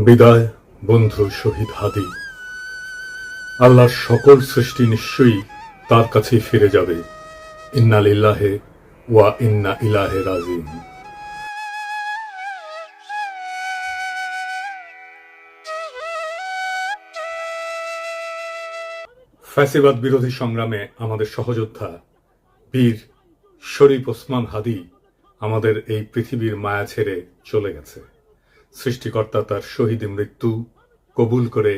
বিদায় বন্ধু শহীদ হাদি। আল্লাহর সকল সৃষ্টি নিশ্চয়ই তার কাছেই ফিরে যাবে। ইন্না লিল্লাহি ওয়া ইন্না ইলাইহি রাজিউন। ফ্যাসিবাদ বিরোধী সংগ্রামে আমাদের সহযোদ্ধা বীর শরীফ ওসমান হাদি আমাদের এই পৃথিবীর মায়া ছেড়ে চলে গেছে। সৃষ্টিকর্তা তার শহীদ মৃত্যু কবুল করে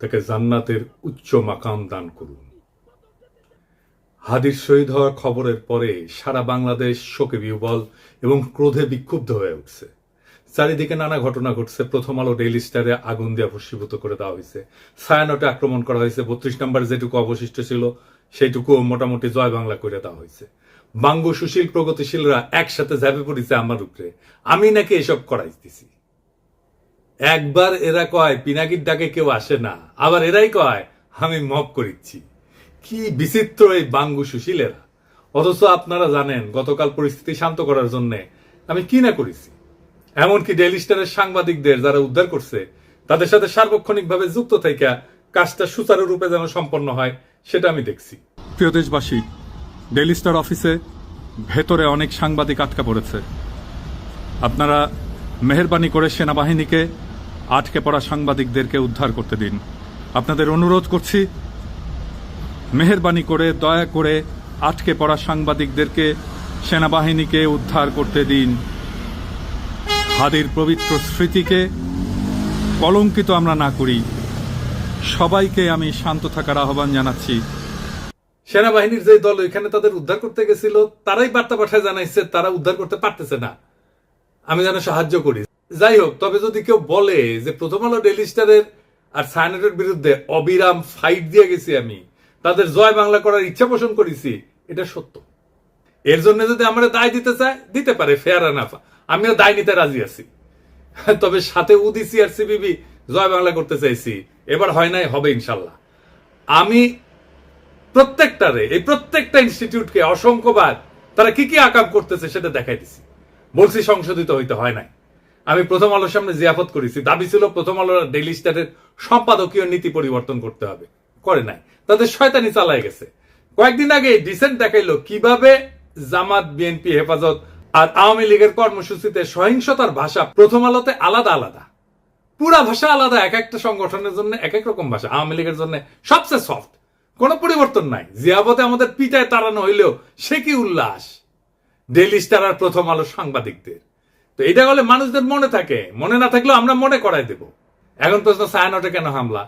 তাকে জান্নাতের উচ্চ মাকাম দান করুন। হাদির শহীদ হওয়ার খবরের পরে সারা বাংলাদেশ শোকে বিহ্বল এবং ক্রোধে বিক্ষুব্ধ হয়ে উঠছে। চারিদিকে নানা ঘটনা ঘটছে। প্রথম আলো ডেইলি স্টারে আগুন দিয়ে ভস্মীভূত করে দেওয়া হয়েছে। ছায়ানটে আক্রমণ করা হয়েছে। 32 নম্বর যেটুকু অবশিষ্ট ছিল সেইটুকু মোটামুটি জয় বাংলা করে দেওয়া হয়েছে। বাঙ্গু সুশীল প্রগতিশীলরা একসাথে ঝাঁপে পড়েছে আমার উপরে, আমি নাকি এসব করাইতেছি। একবার এরা কয় পিনাকির ডাকে কেউ আসে না, আবার এরাই কয় আমি মব করিচ্ছি। কি বিচিত্র এই বাঙ্গু সুশীলেরা। অথচ আপনারা জানেন গতকাল পরিস্থিতি শান্ত করার জন্য আমি কি না করেছি। এমনকি ডেইলি স্টারের সাংবাদিকদের যারা উদ্ধার করছে তাদের সাথে সার্বক্ষণিকভাবে যুক্ত থেকে কাজটা সুচারুরূপে যেন সম্পন্ন হয় সেটা আমি দেখছি। প্রিয় দেশবাসী, ডেইলি স্টার অফিসে ভেতরে অনেক সাংবাদিক আটকা পড়েছে। আপনারা মেহেরবানি করে সেনাবাহিনীকে আটকে পড়া সাংবাদিকদেরকে উদ্ধার করতে দিন। আপনাদের অনুরোধ করছি, মেহেরবানি করে দয়া করে আটকে পড়া সাংবাদিকদেরকে সেনাবাহিনীকে উদ্ধার করতে দিন। হাদির পবিত্র স্মৃতিকে কলঙ্কিত আমরা না করি। সবাইকে আমি শান্ত থাকার আহ্বান জানাচ্ছি। সেনাবাহিনীর যে দল এখানে তাদের উদ্ধার করতে গেছিল তারাই বার্তা পাঠায় জানাইছে তারা উদ্ধার করতে পারতেছে না, আমি যেন সাহায্য করি। যাই হোক, তবে যদি কেউ বলে যে প্রথম আলো ডেইলি স্টারের আর ছায়ানটের বিরুদ্ধে অবিরাম ফাইট দিয়ে গেছি, আমি তাদের জয় বাংলা করার ইচ্ছা পোষণ করেছি, এটা সত্য। এর জন্য যদি আমরা দায় দিতে চাই দিতে পারে, ফেয়ার এনাফ, আমিও দায় নিতে রাজি আছি। তবে সাথে উদিসি আর সিবিবি জয় বাংলা করতে চাইছি, এবার হয় নাই, হবে ইনশাল্লাহ। আমি প্রত্যেকটা ইনস্টিটিউটকে অসংখ্যবার তারা কি কি আকাম করতেছে সেটা দেখাই দিছি। বলছি সংশোধিত হইতে হয় নাই। আমি প্রথম আলোর সামনে জিয়াফত করেছি, দাবি ছিল প্রথম আলোর ডেইলি স্টারের সম্পাদকীয় নীতি পরিবর্তন করতে হবে, করে নাই। তাদের শয়তানি চালায় গেছে। কয়েকদিন আগে ডিসেন্ট দেখাইলো কিভাবে জামাত, বিএনপি, হেফাজত আর আওয়ামী লীগের কর্মসূচিতে সহিংসতার ভাষা প্রথম আলোতে আলাদা আলাদা, পুরা ভাষা আলাদা। এক একটা সংগঠনের জন্য এক এক রকম ভাষা। আওয়ামী লীগের জন্য সবচেয়ে সফট, কোনো পরিবর্তন নাই। জিয়াবতে আমাদের পিটায় তাড়ানো হইলেও সে কি উল্লাস ডেইলি স্টার আর প্রথম আলো সাংবাদিকদের। তো এটা বলে মানুষদের মনে থাকে, মনে না থাকলেও আমরা মনে করাই দেব। এখন প্রশ্ন, ছায়ানটে কেন হামলা?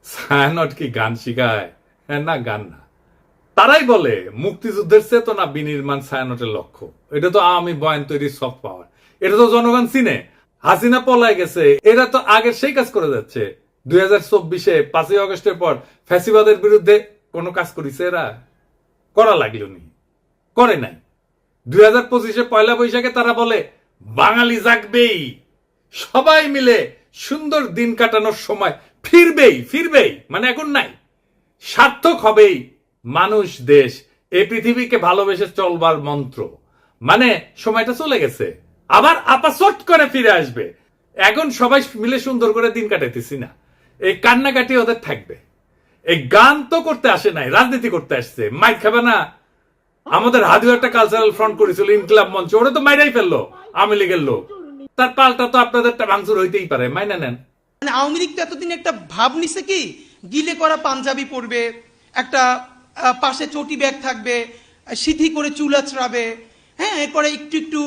ছায়ানট কি গান শিখায়? না, গান না। তারাই বলে মুক্তিযুদ্ধের চেতনা বিনির্মাণ ছায়ানটের লক্ষ্য। এটা তো আওয়ামী বয়ান তৈরি সফট পাওয়ার। এটা তো জনগণ চিনে। হাসিনা পলায় গেছে, এরা তো আগের সেই কাজ করে যাচ্ছে। 2024-এ 5ই আগস্টের পর ফ্যাসিবাদের বিরুদ্ধে কোনো কাজ করেছে এরা? করা লাগলো নি, করে নাই। 2025-এ পয়লা বৈশাখে তারা বলে বাঙালি জাগবেই, সবাই মিলে সুন্দর দিন কাটানোর সময় ফিরবেই, মানে এখন নাই, সার্থক হবেই মানুষ, দেশ, এই পৃথিবীকে ভালোবেসে চলবার মন্ত্র। মানে সময়টা চলে গেছে, আবার আপাসট করে ফিরে আসবে। এখন সবাই মিলে সুন্দর করে দিন কাটাইতেছি না, এই কান্নাকাটি ওদের থাকবে। এই গান তো করতে আসে নাই, রাজনীতি করতে আসছে। মাইক খাবে না? আমাদের হাদিও একটা কালচারাল ফ্রন্ট করেছিল, ইনকিলাব মঞ্চ, ওরা তো মাইরাই ফেললো আওয়ামী লীগের লোক। তার পাল্টা তো আপনাদেরটা ভাঙচুর হইতেই পারে, মাইনা নেন। মানে আওয়ামী লীগ তো এতদিন একটা ভাব নিছে কি, গিলে করা পাঞ্জাবি পরবে, একটা পাশে চটি ব্যাগ থাকবে, সিথি করে চুল আঁচড়াবে, হ্যাঁ, এরপরে একটু একটু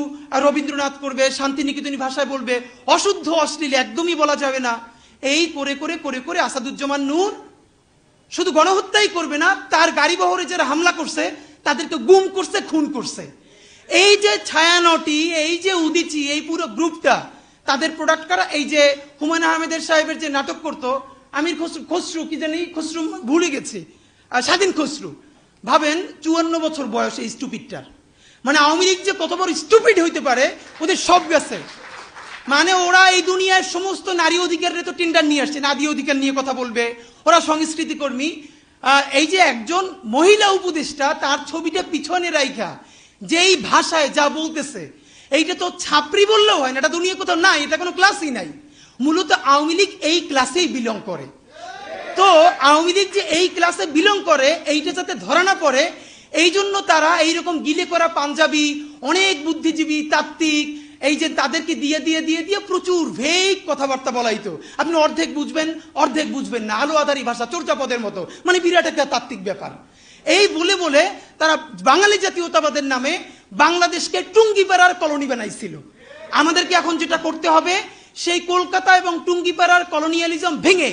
রবীন্দ্রনাথ করবে, শান্তিনিকেতনী ভাষায় বলবে, অশুদ্ধ অশ্লীল একদমই বলা যাবে না। এই করে করে করে করে আসাদুজ্জামান নূর শুধু গণহত্যাই করবে না, তার গাড়ি বহরে যারা হামলা করছে তাদেরকে গুম করছে, খুন করছে। এই যে ছায়ানটি, এই যে উদিচি, এই পুরো গ্রুপটা তাদের প্রোডাক্ট করা। এই যে হুমায়ুন আহমেদের সাহেবের যে নাটক করতো আমির খসরু, কি জানি খসরু, ভুলে গেছি, স্বাধীন খসরু। ভাবেন 54 বছর বয়স এই স্টুপিডটার। মানে আওয়ামী লীগ যে কত বড় স্টুপিড হইতে পারে, ওদের সব গেছে। মানে ওরা এই দুনিয়ার সমস্ত নারী অধিকারের তো টেন্ডার নিয়ে আসছে, নারী অধিকার নিয়ে কথা বলবে, ওরা সংস্কৃতি কর্মী। এই যে একজন মহিলা উপদেষ্টা, তার ছবিটা পিছনে রাইখা যেই ভাষায় যা বলতেছে, এইটা তো ছাপরি বললেও হয় না, এটা দুনিয়া কোথাও নাই, এটা কোনো ক্লাসই নাই। মূলত আওয়ামী লীগ এই ক্লাসেই বিলং করে। তো আওয়ামী লীগ যে এই ক্লাসে বিলং করে এইটা যাতে ধরা না পড়ে, এই জন্য তারা এইরকম গিলে করা পাঞ্জাবি, অনেক বুদ্ধিজীবী তাত্ত্বিক, এই যে তাদেরকে দিয়ে দিয়ে দিয়ে দিয়ে প্রচুর ভেগ কথাবার্তা বলাইতো। আপনি অর্ধেক বুঝবেন অর্ধেক বুঝবেন না, আলো আধারি ভাষা, চর্যাপদের মতো, মানে বিরাট একটা তাত্ত্বিক ব্যাপার। এই বলে বলে তারা বাঙালি জাতীয়তাবাদের নামে বাংলাদেশকে টুঙ্গিপাড়ার কলোনি বানাইছিল। আমাদেরকে এখন যেটা করতে হবে, সেই কলকাতা এবং টুঙ্গিপাড়ার কলোনিয়ালিজম ভেঙে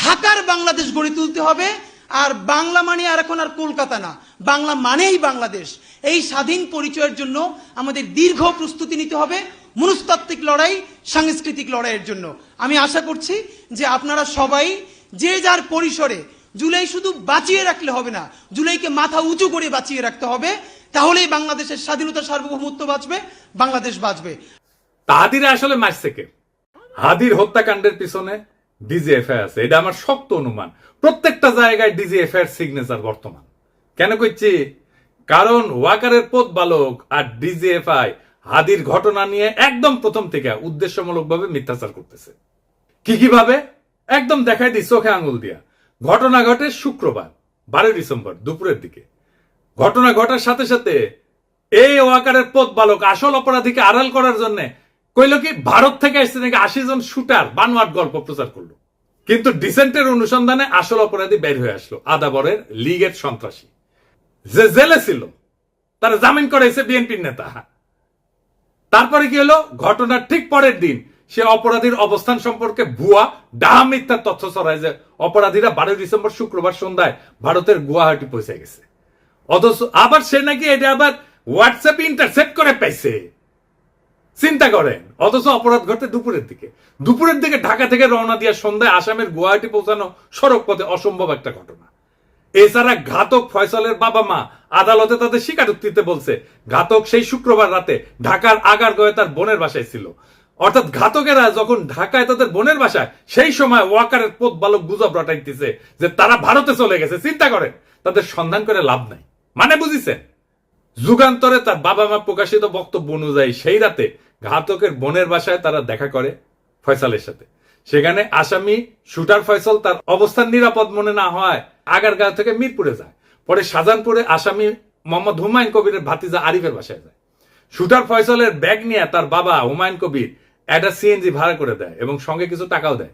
ঢাকার বাংলাদেশ গড়ে তুলতে হবে। আর বাংলা মানে আর এখন আর কলকাতা না, বাংলা মানেই বাংলাদেশ। এই স্বাধীন পরিচয়ের জন্য আমাদের দীর্ঘ প্রস্তুতি নিতে হবে, মনস্তাত্ত্বিক লড়াই, সাংস্কৃতিক লড়াইয়ের জন্য। আমি আশা করছি যে আপনারা সবাই যে যার পরিসরে, জুলাই শুধু বাঁচিয়ে রাখলে হবে না, জুলাইকে মাথা উঁচু করে বাঁচিয়ে রাখতে হবে, তাহলেই বাংলাদেশের স্বাধীনতা, সার্বভৌমত্ব বাঁচবে, বাংলাদেশ বাঁচবে। হাদিরা আসলে মারছে কে? হাদির হত্যাকাণ্ডের পিছনে ডিজিএফআই আছে, এটা আমার শক্ত অনুমান। প্রত্যেকটা জায়গায় ডিজিএফআই এর সিগনেচার বর্তমান। কেন কইছি? কারণ ওয়াকারের পথ বালক আর ডিজিএফআই হাদির ঘটনা নিয়ে একদম প্রথম থেকে উদ্দেশ্যমূলকভাবে মিথ্যাচার করতেছে। কিভাবে? একদম দেখাই দিই চোখে আঙুল দিয়া। ঘটনা ঘটে শুক্রবার 12 ডিসেম্বর দুপুরের দিকে। ঘটনা ঘটার সাথে সাথে এই ওয়াকারের পথ বালক আসল অপরাধীকে আড়াল করার জন্য কইল কি ভারত থেকে আসছে নাকি 80 জন শুটার বানোয়াট গল্প প্রচার করলো। কিন্তু ডিসেন্টের অনুসন্ধানে আসল অপরাধী বের হয়ে আসলো, আদাবরের লীগের সন্ত্রাসী যে জেলে ছিল, তারা জামিন করেছে বিএনপির নেতা। তারপরে কি হলো? ঘটনার ঠিক পরের দিন সে অপরাধীর অবস্থান সম্পর্কে ভুয়া ডাহা মিথ্যা তথ্য ছড়ায় যে অপরাধীরা 12 ডিসেম্বর শুক্রবার সন্ধ্যায় ভারতের গুয়াহাটি পৌঁছে গেছে। অথচ আবার সে নাকি এটা আবার হোয়াটসঅ্যাপ ইন্টারসেপ্ট করে পাইছে। চিন্তা করেন। অথচ অপরাধ ঘটে দুপুরের দিকে ঢাকা থেকে রওনা দিয়ে সন্ধ্যায় আসামের গুয়াহাটি পৌঁছানো সড়ক পথে অসম্ভব একটা ঘটনা। এছাড়া ঘাতক ফয়সালের বাবা মা আদালতে তাদের স্বীকারোক্তিতে বলছে ঘাতক সেই শুক্রবার রাতে ঢাকার আগারগাঁওয়ে তার বোনের বাসায় ছিল। অর্থাৎ ঘাতকেরা যখন ঢাকায় তাদের বোনের বাসায়, সেই সময় ওয়াকারের পথ বালক গুজব রটাইতেছে যে তারা ভারতে চলে গেছে। চিন্তা করেন, তাদের সন্ধান করে লাভ নাই। মানে বুঝিছেন? যুগান্তরে তার বাবা মা প্রকাশিত বক্তব্য অনুযায়ী সেই রাতে ঘাতকের বোনের বাসায় তারা দেখা করে ফয়সালের সাথে। সেখানে আসামি শুটার ফয়সাল তার অবস্থান নিরাপদ মনে না হয় আগারগাঁও থেকে মিরপুরে যায়। পরে শাহজাহানপুরে আসামি মোহাম্মদ হুমায়ুন কবিরের ভাতিজা আরিফের বাসায় যায়। শুটার ফয়সালের ব্যাগ নিয়ে তার বাবা হুমায়ুন কবির একটা সিএনজি ভাড়া করে দেয় এবং সঙ্গে কিছু টাকাও দেয়।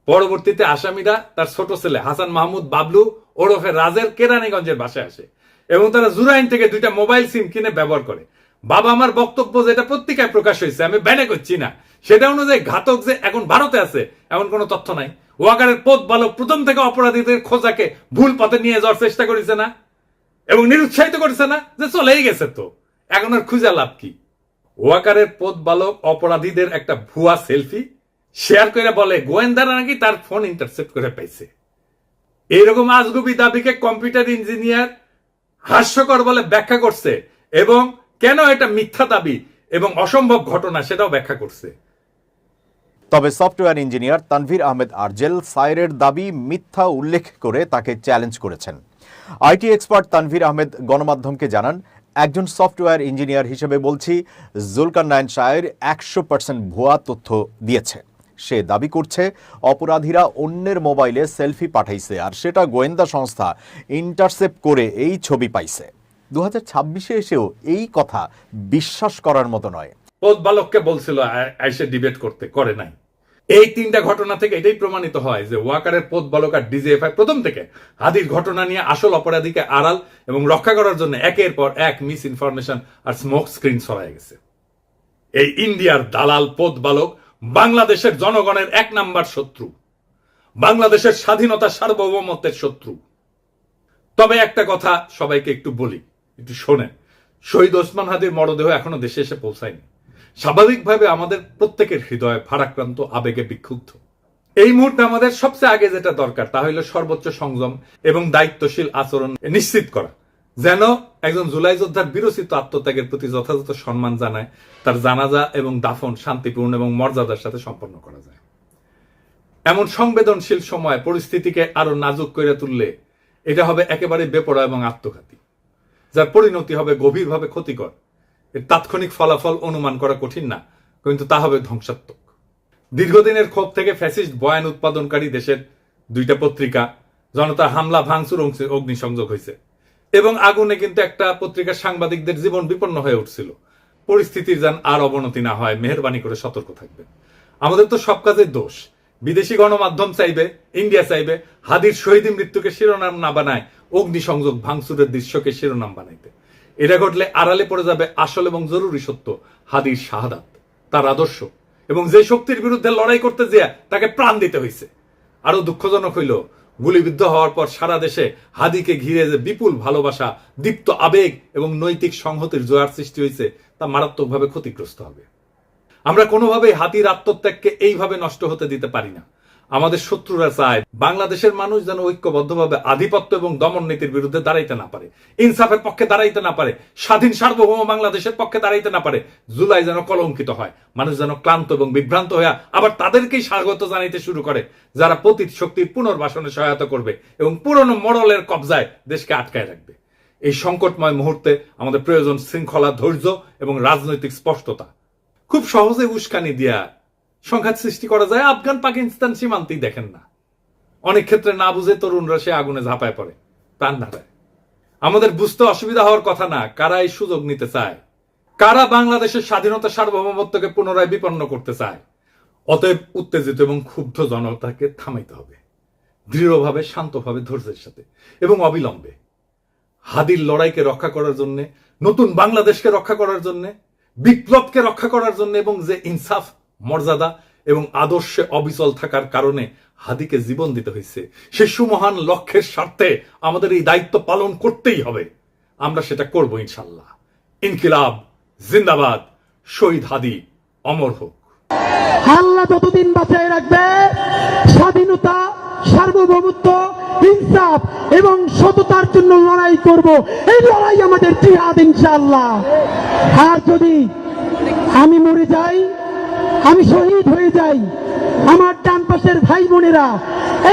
পরবর্তীতে আসামিরা তার ছোট ছেলে হাসান মাহমুদ বাবলু ওরফে রাজের কেরানীগঞ্জের বাসায় আসে এবং তারা জুরাইন থেকে 2টা মোবাইল সিম কিনে ব্যবহার করে। বাবা আমার বক্তব্য যেটা পত্রিকায় প্রকাশ হয়েছে, আমি ব্যানে করছি না, সেটা অনুযায়ী ঘাতক যে এখন ভারতে আছে এমন কোনো তথ্য নাই। ওয়াকারের পথ বালক প্রথম থেকে অপরাধীদের খোঁজাকে ভুল পথে নিয়ে যাওয়ার চেষ্টা করেছে না এবং নিরুৎসাহিত করেছে না যে চলেই গেছে, তো এখন আর খুঁজে লাভ কি? ওয়াকারের পথ বালক অপরাধীদের একটা ভুয়া সেলফি শেয়ার করে বলে গোয়েন্দারা নাকি তার ফোন ইন্টারসেপ্ট করে পাইছে। এইরকম আজগুবি দাবিকে কম্পিউটার ইঞ্জিনিয়ার হাস্যকর বলে ব্যাখ্যা করছে এবং কেন এটা মিথ্যা দাবি এবং অসম্ভব ঘটনা সেটাও ব্যাখ্যা করছে। তবে সফটওয়্যার ইঞ্জিনিয়ার তানভীর আহমেদ আরজেল সাইরের দাবি মিথ্যা উল্লেখ করে তাকে চ্যালেঞ্জ করেছেন। আইটি এক্সপার্ট তানভীর আহমেদ গণমাধ্যমকে জানান, একজন সফটওয়্যার ইঞ্জিনিয়ার হিসেবে বলছি, জুলকারনাইন সায়ের 100% ভুয়া তথ্য দিয়েছে। সে দাবি করছে অপরাধীরা অন্যের মোবাইলে সেলফি পাঠাইছে আর সেটা গোয়েন্দা সংস্থা ইন্টারসেপ্ট করে এই ছবি পাইছে। 2026-এ এসেও এই কথা বিশ্বাস করার মতো নয়। পথ বালককে বলছিল আইসে ডিবেট করতে, করে নাই। এই 3টা ঘটনা থেকে এটাই প্রমাণিত হয় যে ওয়াকারের পথ বালক আর ডিজিএফআই প্রথম থেকে হাদির ঘটনা নিয়ে আসল অপরাধীকে আড়াল এবং রক্ষা করার জন্য একের পর এক মিস ইনফরমেশন আর স্মোক স্ক্রিন ছড়ায় গেছে। এই ইন্ডিয়ার দালাল পথ বালক বাংলাদেশের জনগণের 1 নাম্বার শত্রু, বাংলাদেশের স্বাধীনতা সার্বভৌমত্বের শত্রু। তবে একটা কথা সবাইকে একটু বলি, একটু শোনেন। শহীদ ওসমান হাদির মরদেহ এখনো দেশে এসে পৌঁছায়নি। স্বাভাবিকভাবে আমাদের প্রত্যেকের হৃদয় ভারাক্রান্ত, আবেগে বিক্ষুব্ধ। এই মুহূর্তে আমাদের সবচেয়ে আগে যেটা দরকার তা হলো সর্বোচ্চ সংযম এবং দায়িত্বশীল আচরণ নিশ্চিত করা, যেন একজন জুলাই যোদ্ধার বিরচিত আত্মত্যাগের প্রতি যথাযথ সম্মান জানায় তার জানাজা এবং দাফন শান্তিপূর্ণ এবং মর্যাদার সাথে সম্পন্ন করা যায়। এমন সংবেদনশীল সময় পরিস্থিতিকে আরো নাজুক করে তুললে এটা হবে একেবারে বেপরোয়া এবং আত্মঘাতী, যার পরিণতি হবে গভীরভাবে ক্ষতিকর এর তাৎক্ষণিক ফলাফল অনুমান করা কঠিন না, কিন্তু তা হবে ধ্বংসাত্মক। দীর্ঘদিনের ক্ষোভ থেকে ফ্যাসিস্ট বয়ান উৎপাদনকারী দেশের 2টা পত্রিকা জনতার হামলা ভাঙচুর অগ্নিসংযোগ হয়েছে, এবং আগুনে কিন্তু একটা পত্রিকার সাংবাদিকদের জীবন বিপন্ন হয়ে উঠছিল। পরিস্থিতির যেন আর অবনতি না হয়, মেহেরবানি করে সতর্ক থাকবেন। আমাদের তো সব কাজের দোষ। বিদেশি গণমাধ্যম চাইবে, ইন্ডিয়া চাইবে হাদির শহীদী মৃত্যুকে শিরোনাম না বানায় অগ্নিসংযোগ ভাঙচুরের দৃশ্যকে শিরোনাম বানাইতে। এটা ঘটলে আড়ালে পড়ে যাবে আসল এবং জরুরি সত্য, হাদির শাহাদাত, তার আদর্শ, এবং যে শক্তির বিরুদ্ধে লড়াই করতে যেয়ে তাকে প্রাণ দিতে হয়েছে। আরো দুঃখজনক হইল, গুলিবিদ্ধ হওয়ার পর সারা দেশে হাদিকে ঘিরে যে বিপুল ভালোবাসা, দীপ্ত আবেগ এবং নৈতিক সংহতির জোয়ার সৃষ্টি হয়েছে, তা মারাত্মকভাবে ক্ষতিগ্রস্ত হবে। আমরা কোনোভাবেই হাদির আত্মত্যাগকে এইভাবে নষ্ট হতে দিতে পারি না। আমাদের শত্রুরা চায় বাংলাদেশের মানুষ যেন ঐক্যবদ্ধভাবে আধিপত্য এবং দমন নীতির বিরুদ্ধে দাঁড়াইতে না পারে, ইনসাফের পক্ষে দাঁড়াইতে না পারে, স্বাধীন সার্বভৌম বাংলাদেশের পক্ষে দাঁড়াইতে না পারে। জুলাই যেন কলঙ্কিত হয়, মানুষ যেন ক্লান্ত এবং বিভ্রান্ত হয়ে আবার তাদেরকেই স্বাগত জানাইতে শুরু করে যারা পতিত শক্তির পুনর্বাসনে সহায়তা করবে এবং পুরনো মডেলের কবজায় দেশকে আটকায় রাখবে। এই সংকটময় মুহূর্তে আমাদের প্রয়োজন শৃঙ্খলা, ধৈর্য এবং রাজনৈতিক স্পষ্টতা। খুব সহজে উস্কানি দিয়া সংঘাত সৃষ্টি করা যায়। আফগান পাকিস্তান সীমান্তেই দেখেন না, অনেক ক্ষেত্রে না বুঝে তরুণরা সে আগুনে ঝাঁপায় পড়ে, প্রাণ হারায়। আমাদের বুঝতে অসুবিধা হওয়ার কথা না কারা এই সুযোগ নিতে চায়, কারা বাংলাদেশের স্বাধীনতা সার্বভৌমত্বকে পুনরায় বিপন্ন করতে চায়। অতএব উত্তেজিত এবং ক্ষুব্ধ জনতাকে থামাইতে হবে, দৃঢ়ভাবে, শান্তভাবে, ধৈর্যের সাথে এবং অবিলম্বে। হাদির লড়াইকে রক্ষা করার জন্য, নতুন বাংলাদেশকে রক্ষা করার জন্য, বিপ্লবকে রক্ষা করার জন্য, এবং যে ইনসাফ, মর্যাদা এবং আদর্শে অবিচল থাকার কারণে হাদিকে জীবন দিতে হয়েছে, সে সুমহান লক্ষ্যের স্বার্থে আমাদের এই দায়িত্ব পালন করতেই হবে। আমরা সেটা করব ইনশাল্লাহ। ইনকিলাব জিন্দাবাদ, শহীদ হাদি অমর হোক। আল্লাহ যতদিন বাঁচায় রাখবে, স্বাধীনতা, সার্বভৌমত্ব, ইনসাফ এবং সততার জন্য লড়াই করব। এই লড়াই আমাদের জিহাদ ইনশাআল্লাহ। আর যদি আমি মরে যাই, আমি শহীদ হয়ে যাই, আমার ডান পাশের ভাই বোনেরা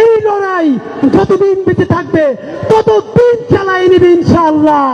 এই লড়াই যতদিন বেঁচে থাকবে ততদিন চালাই নেবে ইনশাআল্লাহ।